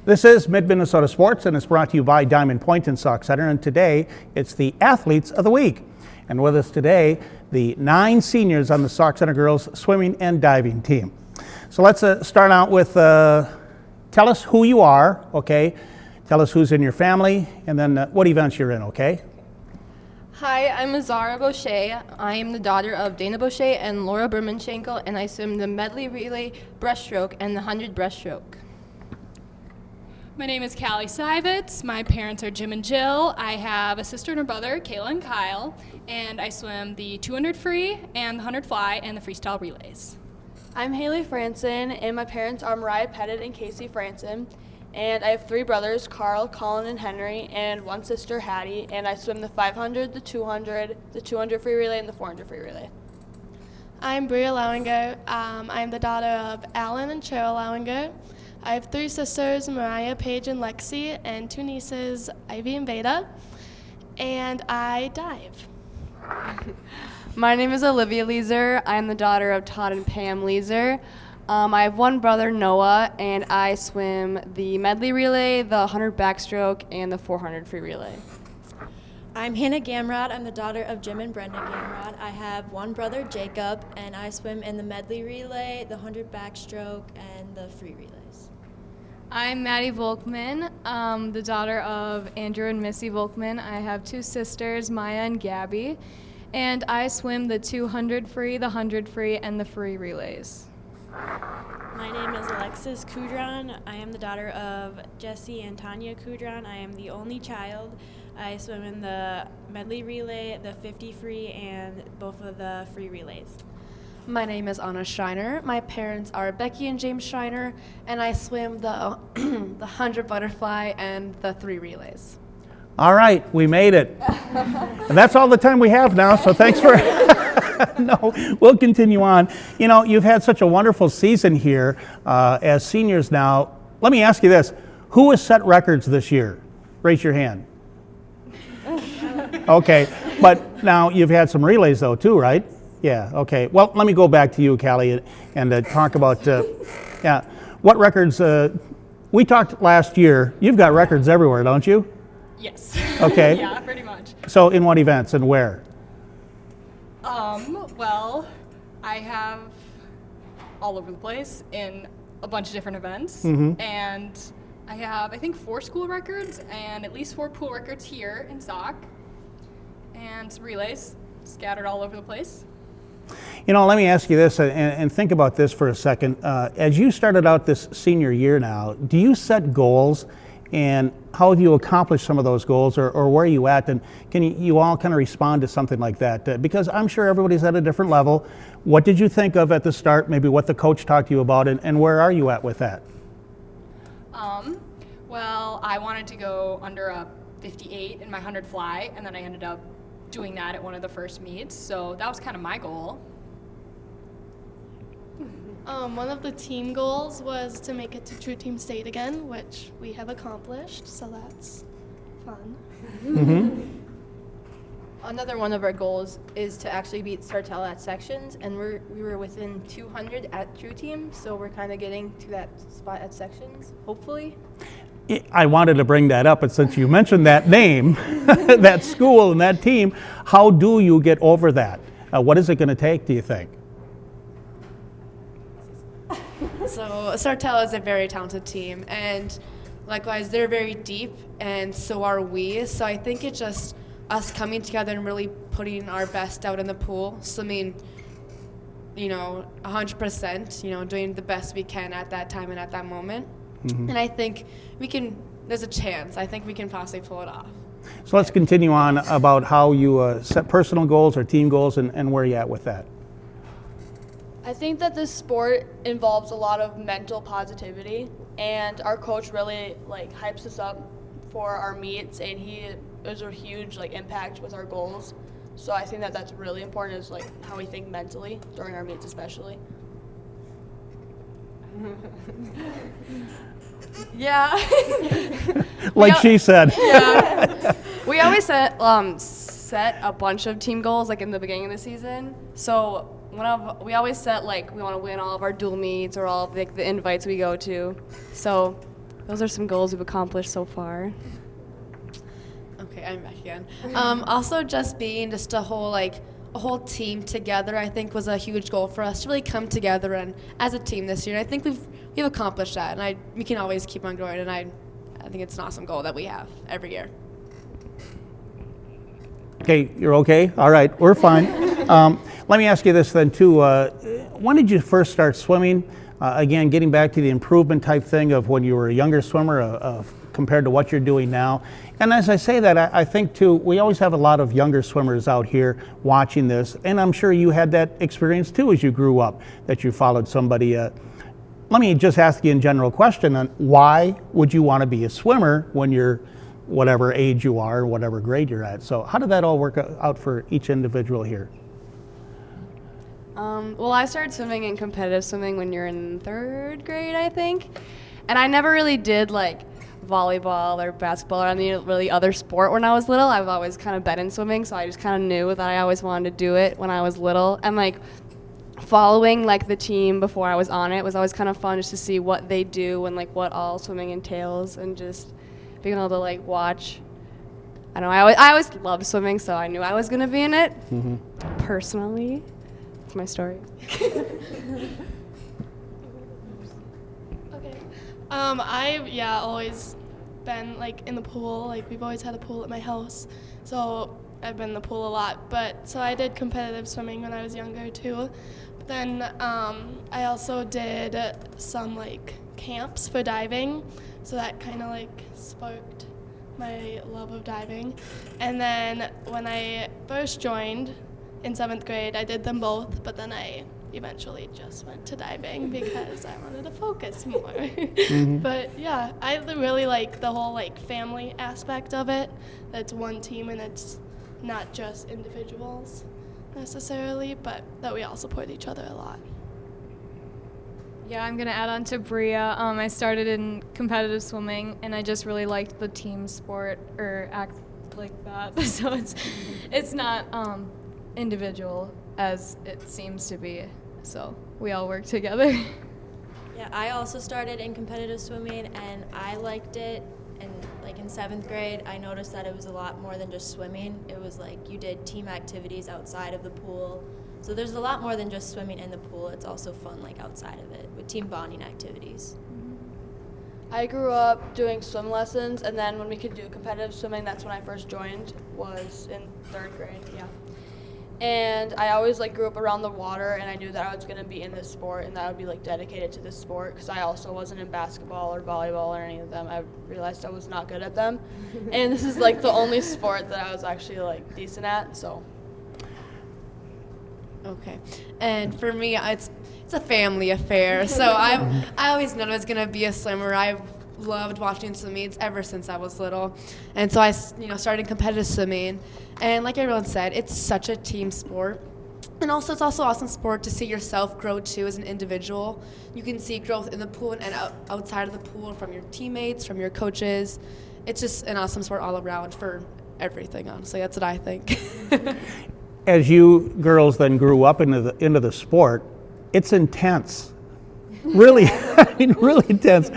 This is Midmnsports, and it's brought to you by Diamond Point and Sauk Center. And today, it's the Athletes of the Week. And with us today, the 9 seniors on the Sauk Center girls swimming and diving team. So let's start out with, tell us who you are, okay? Tell us who's in your family, and then what events you're in, okay? Hi, I'm Azara Boucher. I am the daughter of Dana Boucher and Laura Berman-Schenkel, and I swim the medley relay breaststroke and the 100 breaststroke. My name is Callie Sivitz. My parents are Jim and Jill. I have a sister and a brother, Kayla and Kyle, and I swim the 200 free and the 100 fly and the freestyle relays. I'm Haley Franson, and my parents are Mariah Pettit and Casey Franson. And I have 3 brothers, Carl, Colin, and Henry, and 1 sister, Hattie, and I swim the 500, the 200 free relay, and the 400 free relay. I'm Bria Lowinger. I'm the daughter of Alan and Cheryl Lowinger. I have 3 sisters, Mariah, Paige, and Lexi, and 2 nieces, Ivy and Veda, and I dive. My name is Olivia Leeser. I'm the daughter of Todd and Pam Leeser. I have 1 brother, Noah, and I swim the medley relay, the 100 backstroke, and the 400 free relay. I'm Hannah Gamrod. I'm the daughter of Jim and Brenda Gamrod. I have 1 brother, Jacob, and I swim in the medley relay, the 100 backstroke, and the free relays. I'm Maddie Volkman, the daughter of Andrew and Missy Volkman. I have 2 sisters, Maya and Gabby, and I swim the 200 free, the 100 free, and the free relays. My name is Alexis Kudron. I am the daughter of Jesse and Tanya Kudron. I am the only child. I swim in the medley relay, the 50 free, and both of the free relays. My name is Anna Schreiner. My parents are Becky and James Schreiner, and I swim the 100 butterfly and the 3 relays. All right, we made it. And that's all the time we have now, so thanks for... No, we'll continue on. You know, you've had such a wonderful season here as seniors now. Let me ask you this. Who has set records this year? Raise your hand. Okay, but now you've had some relays though too, right? Yeah, okay. Well, let me go back to you, Callie, and talk about, what records, we talked last year. You've got records everywhere, don't you? Yes. Okay. Yeah, pretty much. So in what events and where? Well, I have all over the place in a bunch of different events, and I have, I think, 4 school records and at least 4 pool records here in Sauk, and some relays scattered all over the place. You know, let me ask you this, and think about this for a second. As you started out this senior year now, do you set goals, and how have you accomplished some of those goals, or where are you at? And can you all kind of respond to something like that? Because I'm sure everybody's at a different level. What did you think of at the start, maybe what the coach talked to you about, and where are you at with that? Well, I wanted to go under a 58 in my 100 fly, and then I ended up doing that at one of the first meets, so that was kind of my goal. One of the team goals was to make it to True Team State again, which we have accomplished, so that's fun. Another one of our goals is to actually beat Sartell at sections, and we were within 200 at True Team, so we're kind of getting to that spot at sections, hopefully. I wanted to bring that up, but since you mentioned that name, that school and that team, how do you get over that? What is it going to take, do you think? So Sartell is a very talented team, and likewise, they're very deep, and so are we. So I think it's just us coming together and really putting our best out in the pool, swimming, 100%, doing the best we can at that time and at that moment. And I think there's a chance. I think we can possibly pull it off. So let's continue on about how you set personal goals or team goals and where you're at with that. I think that this sport involves a lot of mental positivity, and our coach really hypes us up for our meets, and there's a huge impact with our goals. So I think that that's really important, is how we think mentally during our meets especially. Yeah. She said. Yeah. We always set a bunch of team goals in the beginning of the season. So we always set we want to win all of our dual meets or all of the invites we go to. So those are some goals we've accomplished so far. Okay, I'm back again. Also, just being just a whole team together, I think was a huge goal for us to really come together and as a team this year. And I think we've accomplished that, and we can always keep on growing. And I think it's an awesome goal that we have every year. Okay, you're okay? All right, we're fine. Let me ask you this then too. When did you first start swimming? Again, getting back to the improvement type thing of when you were a younger swimmer compared to what you're doing now. And as I say that, I think too, we always have a lot of younger swimmers out here watching this, and I'm sure you had that experience too as you grew up, that you followed somebody. Let me just ask you a general question on why would you want to be a swimmer when you're whatever age you are, whatever grade you're at. So how did that all work out for each individual here? Well, I started swimming in competitive swimming when you're in 3rd grade, I think. And I never really did like volleyball or basketball or any really other sport when I was little. I've always kind of been in swimming, so I just kind of knew that I always wanted to do it when I was little. And like following like the team before I was on it was always kind of fun just to see what they do and like what all swimming entails, and just being able to like watch. I don't know, I always loved swimming, so I knew I was going to be in it. Personally, it's my story. Okay. I've always been like in the pool. Like we've always had a pool at my house, so I've been in the pool a lot. But so I did competitive swimming when I was younger too. But then I also did some like camps for diving, so that kind of like sparked my love of diving. And then when I first joined in 7th grade, I did them both, but then I eventually just went to diving because I wanted to focus more. But yeah, I really like the whole like family aspect of it. That's one team and it's not just individuals necessarily, but that we all support each other a lot. Yeah, I'm gonna add on to Bria. I started in competitive swimming, and I just really liked the team sport or act like that. So it's not individual as it seems to be. So we all work together. Yeah, I also started in competitive swimming, and I liked it. And like in 7th grade, I noticed that it was a lot more than just swimming. It was like you did team activities outside of the pool. So there's a lot more than just swimming in the pool. It's also fun like outside of it with team bonding activities. I grew up doing swim lessons, and then when we could do competitive swimming, that's when I first joined, was in 3rd grade, yeah. And I always like grew up around the water, and I knew that I was gonna be in this sport and that I would be like dedicated to this sport, because I also wasn't in basketball or volleyball or any of them. I realized I was not good at them. And this is like the only sport that I was actually like decent at, so. Okay, and for me, it's a family affair. So I always knew I was gonna be a swimmer. I've loved watching swim meets ever since I was little, and so I started competitive swimming. And like everyone said, it's such a team sport, and also it's also awesome sport to see yourself grow too as an individual. You can see growth in the pool and outside of the pool from your teammates, from your coaches. It's just an awesome sport all around for everything. Honestly, that's what I think. As you girls then grew up into the sport, it's intense. Really, I mean, really intense.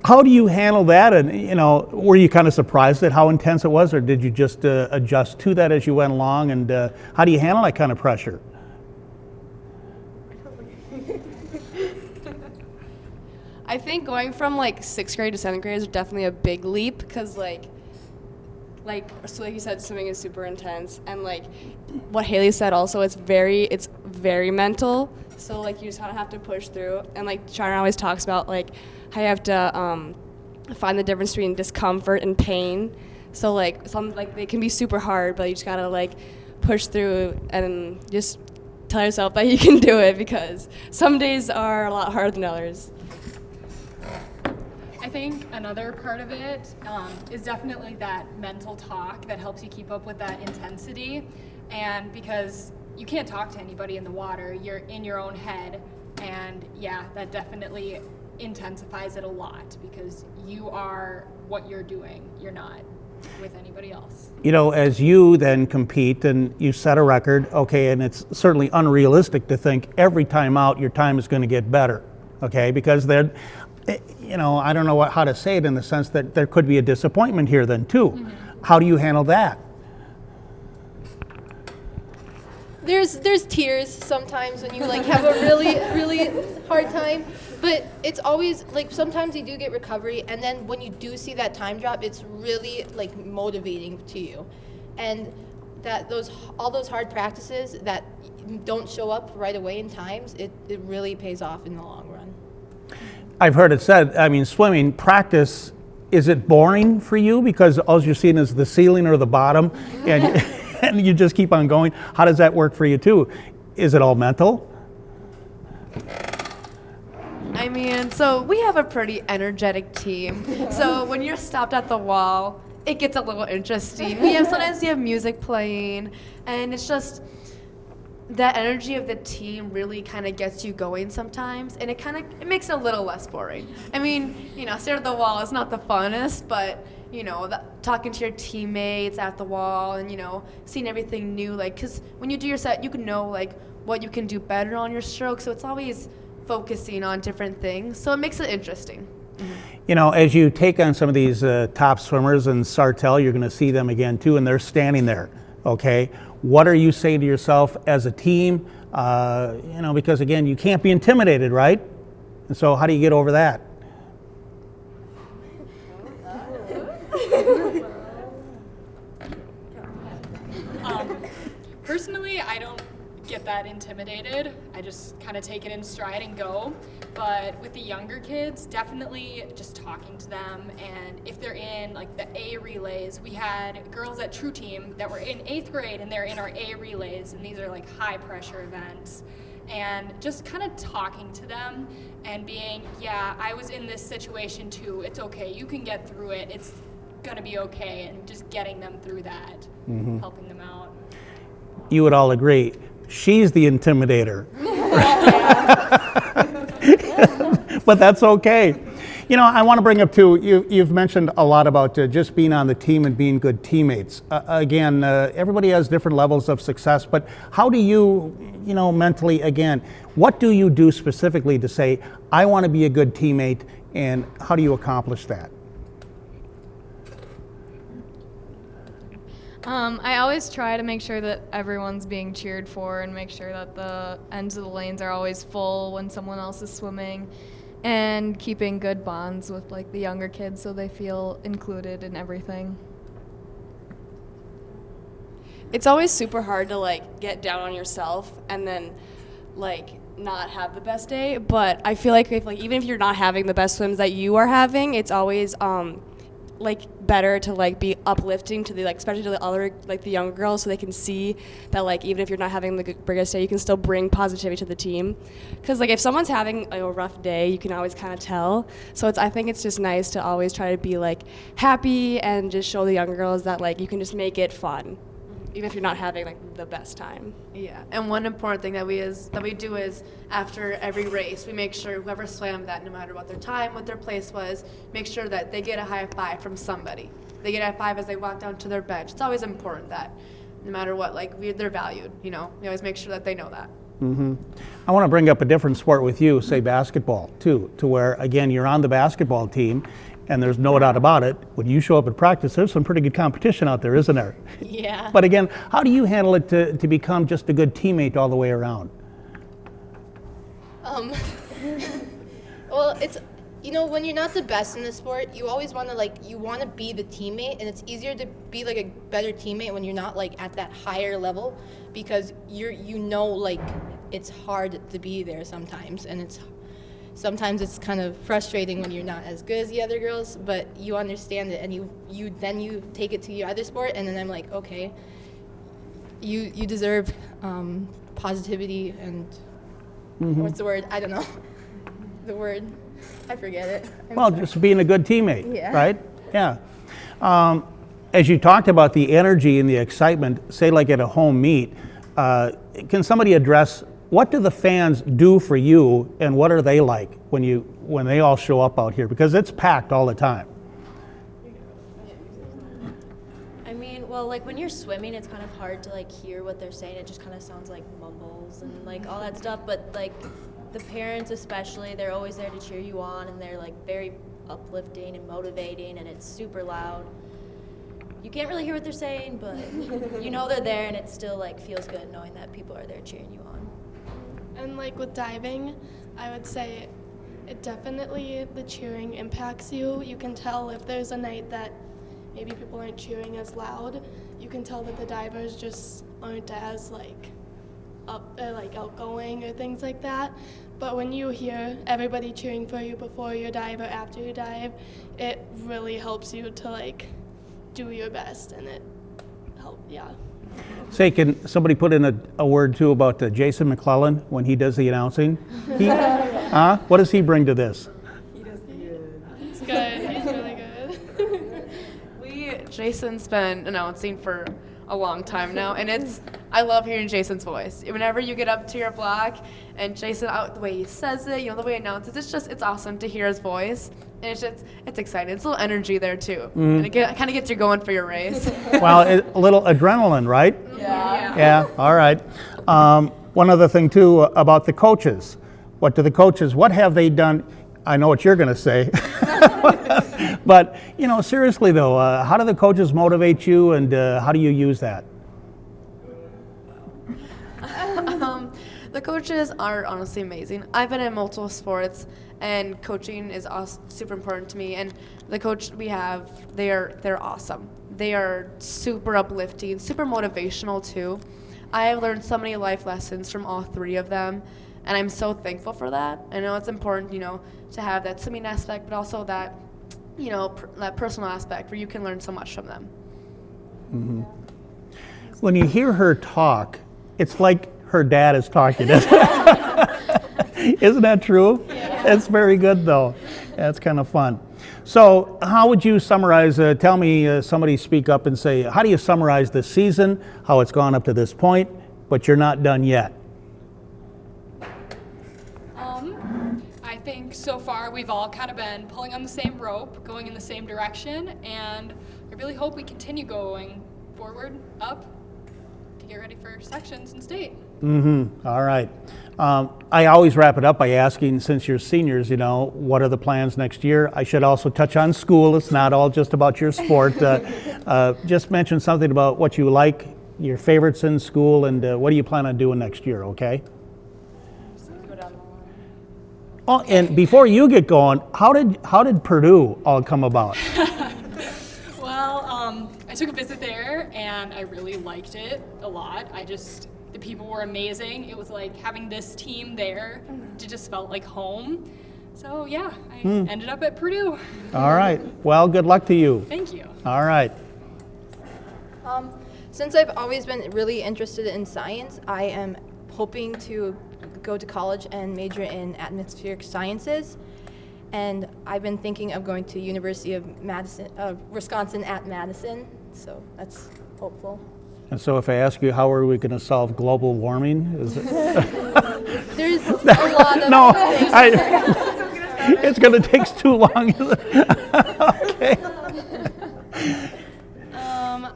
How do you handle that? And were you kind of surprised at how intense it was, or did you just adjust to that as you went along? And how do you handle that kind of pressure? I think going from like 6th grade to 7th grade is definitely a big leap, because so like you said, swimming is super intense, and like what Haley said also, it's very mental. So like you just kind of have to push through, and like Charna always talks about like how you have to find the difference between discomfort and pain. So like some like they can be super hard, but you just gotta like push through and just tell yourself that you can do it, because some days are a lot harder than others. I think another part of it is definitely that mental talk that helps you keep up with that intensity. And because you can't talk to anybody in the water, you're in your own head. And yeah, that definitely intensifies it a lot, because you are what you're doing. You're not with anybody else. As you then compete and you set a record, okay, and it's certainly unrealistic to think every time out your time is going to get better, okay, because you know, I don't know how to say it in the sense that there could be a disappointment here then too. How do you handle that? There's tears sometimes when you like have a really hard time, but it's always like sometimes you do get recovery, and then when you do see that time drop, it's really like motivating to you, and that all those hard practices that don't show up right away in times, it really pays off in the long run. I've heard it said, I mean, swimming practice, is it boring for you because all you're seeing is the ceiling or the bottom, and and you just keep on going? How does that work for you too? Is it all mental? I mean, so we have a pretty energetic team. So when you're stopped at the wall, it gets a little interesting. Sometimes you have music playing, and it's just that energy of the team really kind of gets you going sometimes, and it makes it a little less boring. I mean, you know, stare at the wall is not the funnest, but you know, talking to your teammates at the wall and, you know, seeing everything new, like, because when you do your set, you can know, like, what you can do better on your stroke, so it's always focusing on different things, so it makes it interesting. You know, as you take on some of these top swimmers in Sartell, you're going to see them again too, and they're standing there, okay? What are you saying to yourself as a team? You know, because again, you can't be intimidated, right? And so how do you get over that? Personally, I don't get that intimidated. I just kind of take it in stride and go. But with the younger kids, definitely just talking to them. And if they're in like the A relays, we had girls at True Team that were in 8th grade and they're in our A relays, and these are like high pressure events. And just kind of talking to them and being, yeah, I was in this situation too. It's okay. You can get through it. It's gonna be okay. And just getting them through that, helping them out. You would all agree, she's the intimidator. But that's okay. You know, I want to bring up too, you've mentioned a lot about just being on the team and being good teammates. Again, everybody has different levels of success, but how do you, you know, mentally, again, what do you do specifically to say, I want to be a good teammate, and how do you accomplish that? I always try to make sure that everyone's being cheered for and make sure that the ends of the lanes are always full when someone else is swimming, and keeping good bonds with like the younger kids so they feel included in everything. It's always super hard to like get down on yourself and then like not have the best day, but I feel like even if you're not having the best swims that you are having, it's always like better to like be uplifting to the like, especially to the other like the younger girls, so they can see that like even if you're not having the biggest day, you can still bring positivity to the team. Because like if someone's having like, a rough day, you can always kind of tell. So I think it's just nice to always try to be like happy and just show the younger girls that like you can just make it fun, even if you're not having like the best time. Yeah, and one important thing that we do is after every race, we make sure whoever swam that, no matter what their time, what their place was, make sure that they get a high five from somebody. They get a high five as they walk down to their bench. It's always important that no matter what, like they're valued, you know. We always make sure that they know that. I want to bring up a different sport with you, say basketball too, to where again you're on the basketball team, and there's no doubt about it, when you show up at practice, there's some pretty good competition out there, isn't there? Yeah. But again, how do you handle it to become just a good teammate all the way around? Well, it's, you know, when you're not the best in the sport, you always want to you want to be the teammate, and it's easier to be like a better teammate when you're not like at that higher level, because you know like it's hard to be there sometimes, and sometimes it's kind of frustrating when you're not as good as the other girls, but you understand it, and you take it to your other sport, and then I'm like, okay, you deserve positivity and what's the word? I don't know. The word, I forget it. Well, just being a good teammate, Yeah. right? Yeah. As you talked about the energy and the excitement, say like at a home meet, can somebody address what do the fans do for you, and what are they like when they all show up out here? Because it's packed all the time. I mean, well, like when you're swimming, it's kind of hard to like hear what they're saying. It just kind of sounds like mumbles and like all that stuff. But like the parents especially, they're always there to cheer you on, and they're like very uplifting and motivating, and it's super loud. You can't really hear what they're saying, but you know they're there, and it still like feels good knowing that people are there cheering you on. And like with diving, I would say it definitely, the cheering impacts you. You can tell if there's a night that maybe people aren't cheering as loud. You can tell that the divers just aren't as like outgoing or things like that. But when you hear everybody cheering for you before you dive or after you dive, it really helps you to like do your best, and it helps. Yeah. Say, can somebody put in a word too about Jason McClellan when he does the announcing? What does he bring to this? He's good. He's really good. Jason's been announcing for a long time now, and I love hearing Jason's voice. Whenever you get up to your block and Jason, the way he says it, the way he announces, it's awesome to hear his voice, and it's exciting. It's a little energy there too, and it kind of gets you going for your race. Well, a little adrenaline, right? Yeah. All right. One other thing too about the coaches. What have they done? I know what you're going to say. But, seriously though, how do the coaches motivate you, and how do you use that? The coaches are honestly amazing. I've been in multiple sports, and coaching is super important to me. And the coach we have, they're awesome. They are super uplifting, super motivational too. I have learned so many life lessons from all three of them, and I'm so thankful for that. I know it's important, to have that swimming aspect, but also that, that personal aspect where you can learn so much from them. Mm-hmm. When you hear her talk, it's like her dad is talking. Isn't that true? Yeah. It's very good, though. That's kind of fun. So how would you summarize, tell me, somebody speak up and say, how do you summarize this season, how it's gone up to this point, but you're not done yet? I think so far we've all kind of been pulling on the same rope, going in the same direction, and I really hope we continue going forward, up, to get ready for sections and state. Mm-hmm. All right. I always wrap it up by asking, since you're seniors, what are the plans next year? I should also touch on school. It's not all just about your sport. Just mention something about what you like, your favorites in school, and what do you plan on doing next year, okay? Oh, and before you get going, how did Purdue all come about? Well, I took a visit there, and I really liked it a lot. The people were amazing. It was like having this team there. It just felt like home. So yeah, I ended up at Purdue. All right. Well, good luck to you. Thank you. All right. Since I've always been really interested in science, I am hoping to go to college and major in atmospheric sciences. And I've been thinking of going to University of Wisconsin at Madison. So that's hopeful. And so if I ask you, how are we going to solve global warming? There's a lot of no, it's going to take too long. Okay.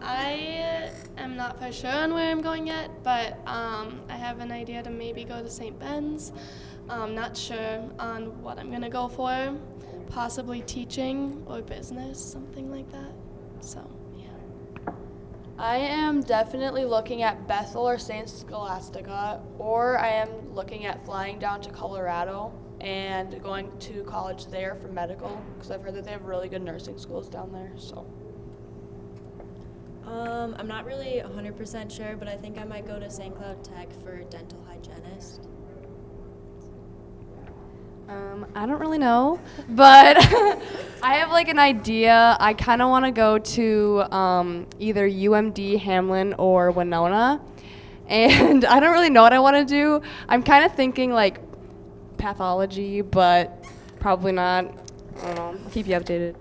I am not for sure on where I'm going yet, but I have an idea to maybe go to St. Ben's. I'm not sure on what I'm going to go for, possibly teaching or business, something like that. So. I am definitely looking at Bethel or St. Scholastica, or I am looking at flying down to Colorado and going to college there for medical, because I've heard that they have really good nursing schools down there. So. I'm not really 100% sure, but I think I might go to St. Cloud Tech for dental hygienist. I don't really know, but I have like an idea. I kind of want to go to either UMD, Hamlin, or Winona, and I don't really know what I want to do. I'm kind of thinking like pathology, but probably not. I don't know. I'll keep you updated.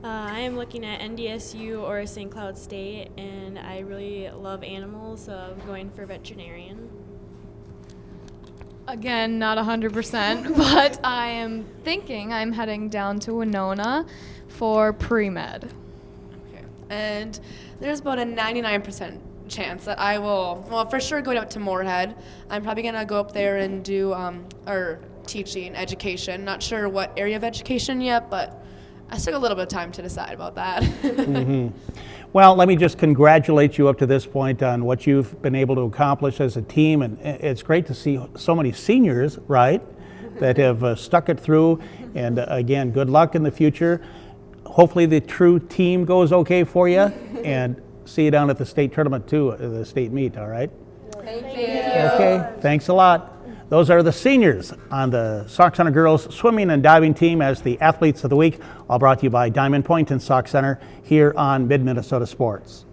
I am looking at NDSU or St. Cloud State, and I really love animals, so I'm going for veterinarian. Again, not 100%, but I am thinking I'm heading down to Winona for pre-med. Okay. And there's about a 99% chance that I will, well, for sure going up to Moorhead. I'm probably going to go up there and do teaching, education. Not sure what area of education yet, but I took a little bit of time to decide about that. Well, let me just congratulate you up to this point on what you've been able to accomplish as a team, and it's great to see so many seniors, right, that have stuck it through. And again, good luck in the future. Hopefully the true team goes okay for you, and see you down at the state tournament too, the state meet, all right? Thank you. Okay, thanks a lot. Those are the seniors on the Sauk Center girls swimming and diving team as the athletes of the week, all brought to you by Diamond Point and Sauk Center here on Mid-Minnesota Sports.